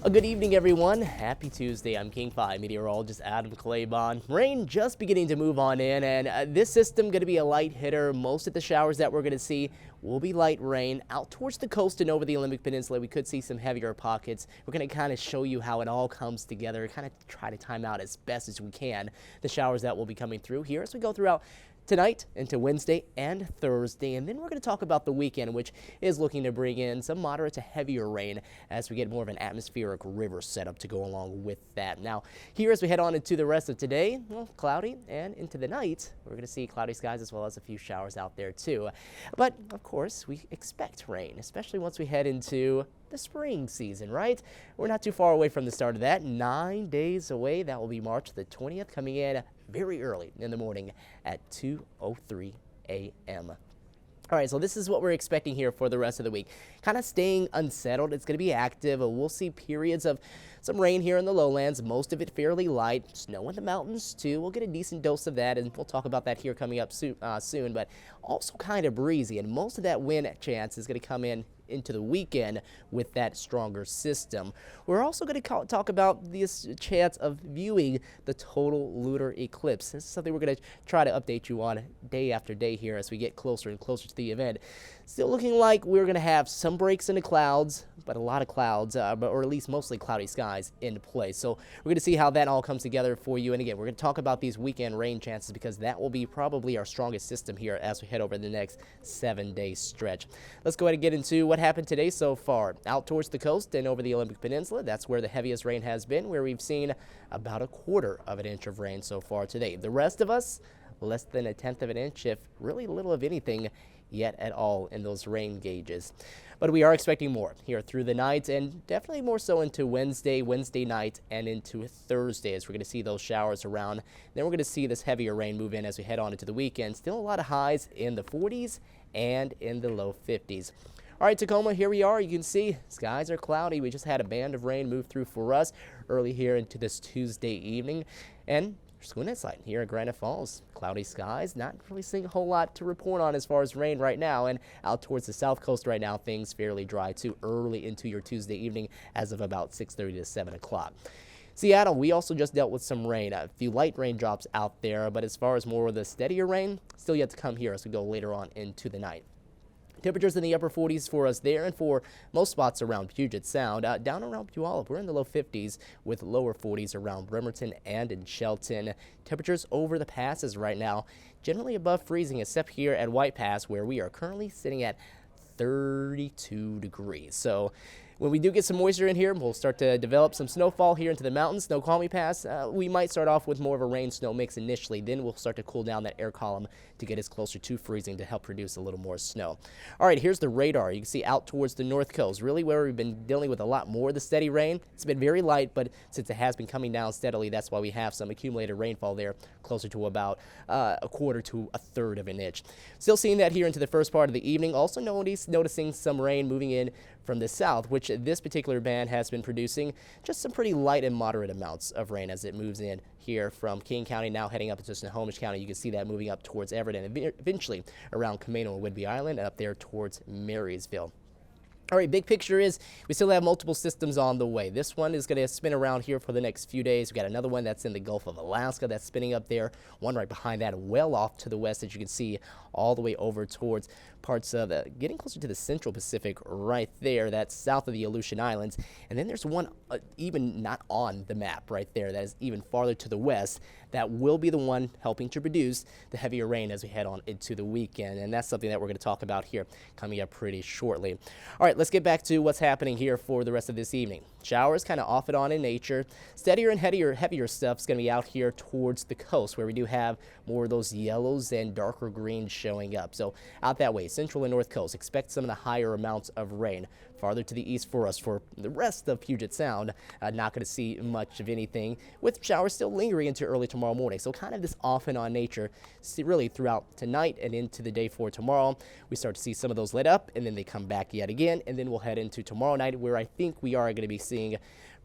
A good evening, everyone. Happy Tuesday. I'm King 5 Meteorologist Adam Claibon. Rain just beginning to move on in, and this system going to be a light hitter. Most of the showers that we're going to see will be light rain. Out towards the coast and over the Olympic Peninsula, we could see some heavier pockets. We're going to kind of show you how it all comes together, kind of try to time out as best as we can the showers that will be coming through here as we go throughout tonight into Wednesday and Thursday, and then we're going to talk about the weekend, which is looking to bring in some moderate to heavier rain as we get more of an atmospheric river setup to go along with that. Now, here as we head on into the rest of today, well, cloudy, and into the night, we're going to see cloudy skies as well as a few showers out there too. But of course, we expect rain, especially once we head into the spring season, right? We're not too far away from the start of that. 9 days away. That will be March the 20th, coming in very early in the morning at 2:03 a.m. All right, so this is what we're expecting here for the rest of the week. Kind of staying unsettled. It's going to be active. We'll see periods of some rain here in the lowlands, most of it fairly light. Snow in the mountains, too. We'll get a decent dose of that, and we'll talk about that here coming up soon, but also kind of breezy, and most of that wind chance is going to come in into the weekend with that stronger system. We're also going to talk about this chance of viewing the total lunar eclipse. This is something we're going to try to update you on day after day here as we get closer and closer to the event. Still looking like we're going to have some breaks in the clouds, but a lot of clouds, or at least mostly cloudy skies in play. So we're going to see how that all comes together for you. And again, we're going to talk about these weekend rain chances because that will be probably our strongest system here as we head over the next 7-day stretch. Let's go ahead and get into what happened today so far. Out towards the coast and over the Olympic Peninsula, that's where the heaviest rain has been, where we've seen about 1/4 of an inch of rain so far today. The rest of us, less than 1/10 of an inch, if really little of anything yet at all in those rain gauges. But we are expecting more here through the night, and definitely more so into Wednesday night, and into Thursday as we're going to see those showers around. Then we're going to see this heavier rain move in as we head on into the weekend. Still a lot of highs in the 40s and in the low 50s. All right, Tacoma, here we are. You can see skies are cloudy. We just had a band of rain move through for us early here into this Tuesday evening. And School Site here at Granite Falls. Cloudy skies, not really seeing a whole lot to report on as far as rain right now. And out towards the south coast right now, things fairly dry too early into your Tuesday evening as of about 6:30 to 7 o'clock. Seattle, we also just dealt with some rain. A few light raindrops out there, but as far as more of the steadier rain, still yet to come here as we go later on into the night. Temperatures in the upper 40s for us there, and for most spots around Puget Sound. Down around Puyallup, we're in the low 50s with lower 40s around Bremerton and in Shelton. Temperatures over the passes right now generally above freezing, except here at White Pass, where we are currently sitting at 32 degrees. So when we do get some moisture in here, we'll start to develop some snowfall here into the mountains. Snoqualmie Pass, we might start off with more of a rain-snow mix initially. Then we'll start to cool down that air column to get us closer to freezing to help produce a little more snow. All right, here's the radar. You can see out towards the north coast, really where we've been dealing with a lot more of the steady rain. It's been very light, but since it has been coming down steadily, that's why we have some accumulated rainfall there, closer to about 1/4 to 1/3 of an inch. Still seeing that here into the first part of the evening. Also noticing some rain moving in from the south, which this particular band has been producing just some pretty light and moderate amounts of rain as it moves in here from King County, now heading up into Snohomish County. You can see that moving up towards Everett and eventually around Camano and Whidbey Island and up there towards Marysville. All right, big picture is we still have multiple systems on the way. This one is going to spin around here for the next few days. We've got another one that's in the Gulf of Alaska that's spinning up there. One right behind that, well off to the west, as you can see, all the way over towards parts of getting closer to the Central Pacific right there. That's south of the Aleutian Islands. And then there's one even not on the map right there that is even farther to the west. That will be the one helping to produce the heavier rain as we head on into the weekend. And that's something that we're going to talk about here coming up pretty shortly. All right, let's get back to what's happening here for the rest of this evening. Showers kind of off and on in nature. Steadier and heavier stuff is going to be out here towards the coast, where we do have more of those yellows and darker greens showing up. So out that way, central and north coast, expect some of the higher amounts of rain. Farther to the east for us, for the rest of Puget Sound, not going to see much of anything, with showers still lingering into early tomorrow morning. So kind of this off and on nature, really throughout tonight and into the day for tomorrow. We start to see some of those lit up, and then they come back yet again, and then we'll head into tomorrow night, where I think we are going to be seeing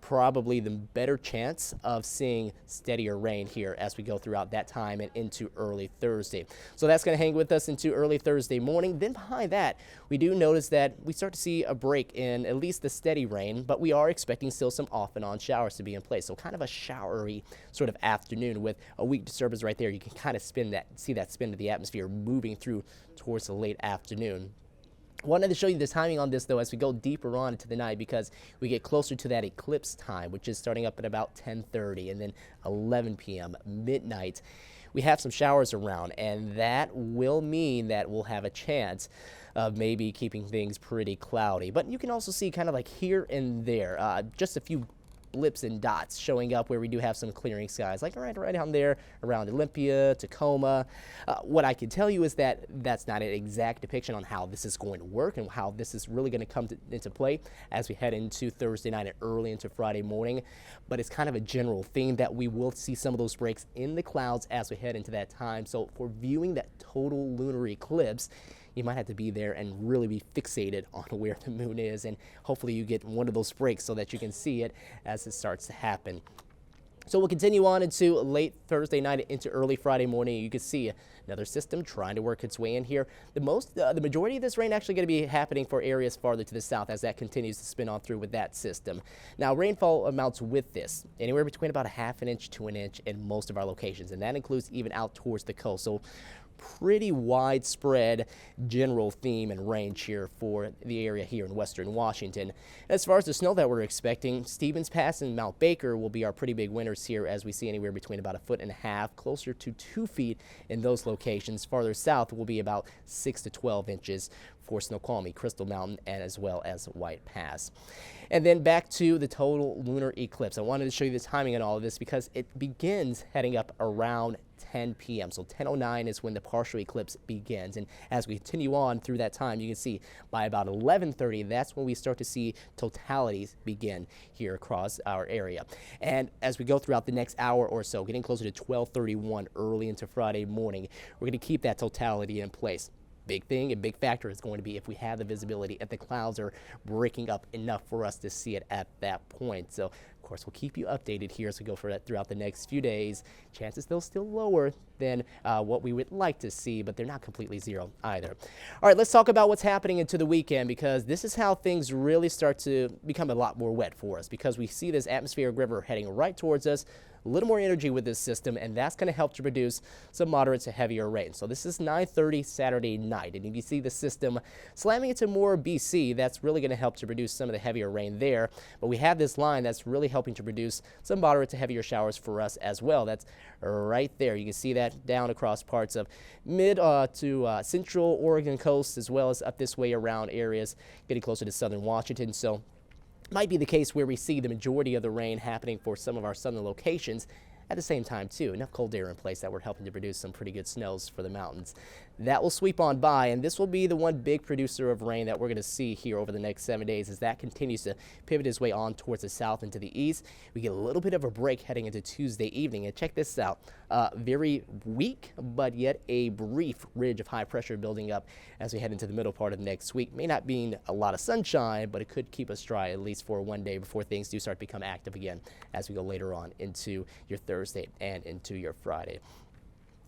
probably the better chance of seeing steadier rain here as we go throughout that time and into early Thursday. So that's going to hang with us into early Thursday morning. Then behind that, we do notice that we start to see a break in at least the steady rain, but we are expecting still some off and on showers to be in place. So kind of a showery sort of afternoon with a weak disturbance right there. You can kind of see that spin of the atmosphere moving through towards the late afternoon. Wanted to show you the timing on this, though, as we go deeper on into the night, because we get closer to that eclipse time, which is starting up at about 10:30 and then 11 p.m., midnight. We have some showers around, and that will mean that we'll have a chance of maybe keeping things pretty cloudy. But you can also see kind of like here and there, just a few blips and dots showing up where we do have some clearing skies, like right down there around Olympia, Tacoma. What I can tell you is that that's not an exact depiction on how this is going to work and how this is really going to come into play as we head into Thursday night and early into Friday morning. But it's kind of a general theme that we will see some of those breaks in the clouds as we head into that time. So for viewing that total lunar eclipse, you might have to be there and really be fixated on where the moon is, and hopefully you get one of those breaks so that you can see it as it starts to happen. So we'll continue on into late Thursday night into early Friday morning. You can see another system trying to work its way in here. The majority of this rain actually going to be happening for areas farther to the south as that continues to spin on through with that system. Now, rainfall amounts with this anywhere between about a half an inch to an inch in most of our locations, and that includes even out towards the coast. So pretty widespread general theme and range here for the area here in western Washington. As far as the snow that we're expecting, Stevens Pass and Mount Baker will be our pretty big winners here, as we see anywhere between about 1.5 feet, closer to 2 feet in those locations. Farther south will be about 6 to 12 inches for Snoqualmie, Crystal Mountain, and as well as White Pass. And then back to the total lunar eclipse. I wanted to show you the timing on all of this because it begins heading up around 10 p.m. So 10:09 is when the partial eclipse begins. And as we continue on through that time, you can see by about 11:30, that's when we start to see totalities begin here across our area. And as we go throughout the next hour or so, getting closer to 12:31 early into Friday morning, we're going to keep that totality in place. Big thing, a big factor is going to be if we have the visibility, if the clouds are breaking up enough for us to see it at that point. So, of course, we'll keep you updated here as we go throughout the next few days. Chances they'll still lower than what we would like to see, but they're not completely zero either. All right, let's talk about what's happening into the weekend, because this is how things really start to become a lot more wet for us, because we see this atmospheric river heading right towards us. A little more energy with this system, and that's going to help to produce some moderate to heavier rain. So this is 9:30 Saturday night, and if you see the system slamming into more BC, that's really going to help to produce some of the heavier rain there. But we have this line that's really helping to produce some moderate to heavier showers for us as well. That's right there. You can see that down across parts of mid to central Oregon coast, as well as up this way around areas getting closer to southern Washington. So might be the case where we see the majority of the rain happening for some of our southern locations at the same time too. Enough cold air in place that we're helping to produce some pretty good snows for the mountains. That will sweep on by, and this will be the one big producer of rain that we're going to see here over the next 7 days as that continues to pivot its way on towards the south and to the east. We get a little bit of a break heading into Tuesday evening, and check this out. Very weak, but yet a brief ridge of high pressure building up as we head into the middle part of next week. May not mean a lot of sunshine, but it could keep us dry at least for one day before things do start to become active again as we go later on into your Thursday and into your Friday.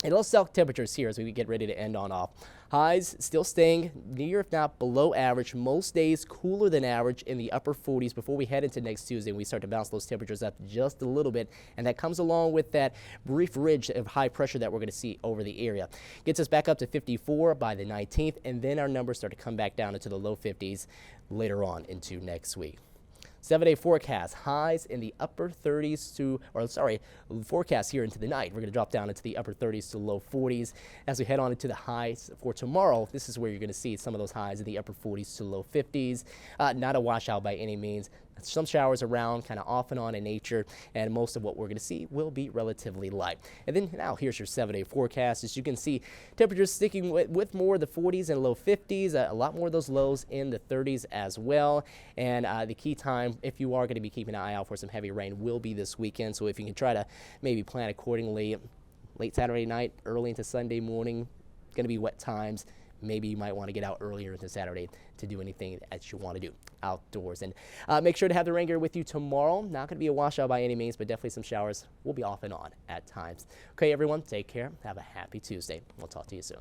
And let's talk temperatures here as we get ready to end on off. Highs still staying near, if not below average. Most days cooler than average in the upper 40s before we head into next Tuesday. We start to bounce those temperatures up just a little bit, and that comes along with that brief ridge of high pressure that we're going to see over the area. Gets us back up to 54 by the 19th, and then our numbers start to come back down into the low 50s later on into next week. 7-day forecast, highs in the upper 30s to, forecast here into the night. We're going to drop down into the upper 30s to low 40s. As we head on into the highs for tomorrow, this is where you're going to see some of those highs in the upper 40s to low 50s. Not a washout by any means. Some showers around, kind of off and on in nature, and most of what we're going to see will be relatively light. And then now here's your 7-day forecast. As you can see, temperatures sticking with more of the 40s and low 50s, a lot more of those lows in the 30s as well. And the key time, if you are going to be keeping an eye out for some heavy rain, will be this weekend. So if you can try to maybe plan accordingly, late Saturday night, early into Sunday morning, going to be wet times. maybe you might want to get out earlier this Saturday to do anything that you want to do outdoors. And make sure to have the rain gear with you tomorrow. Not going to be a washout by any means, but definitely some showers will be off and on at times. Okay, everyone, take care. Have a happy Tuesday. We'll talk to you soon.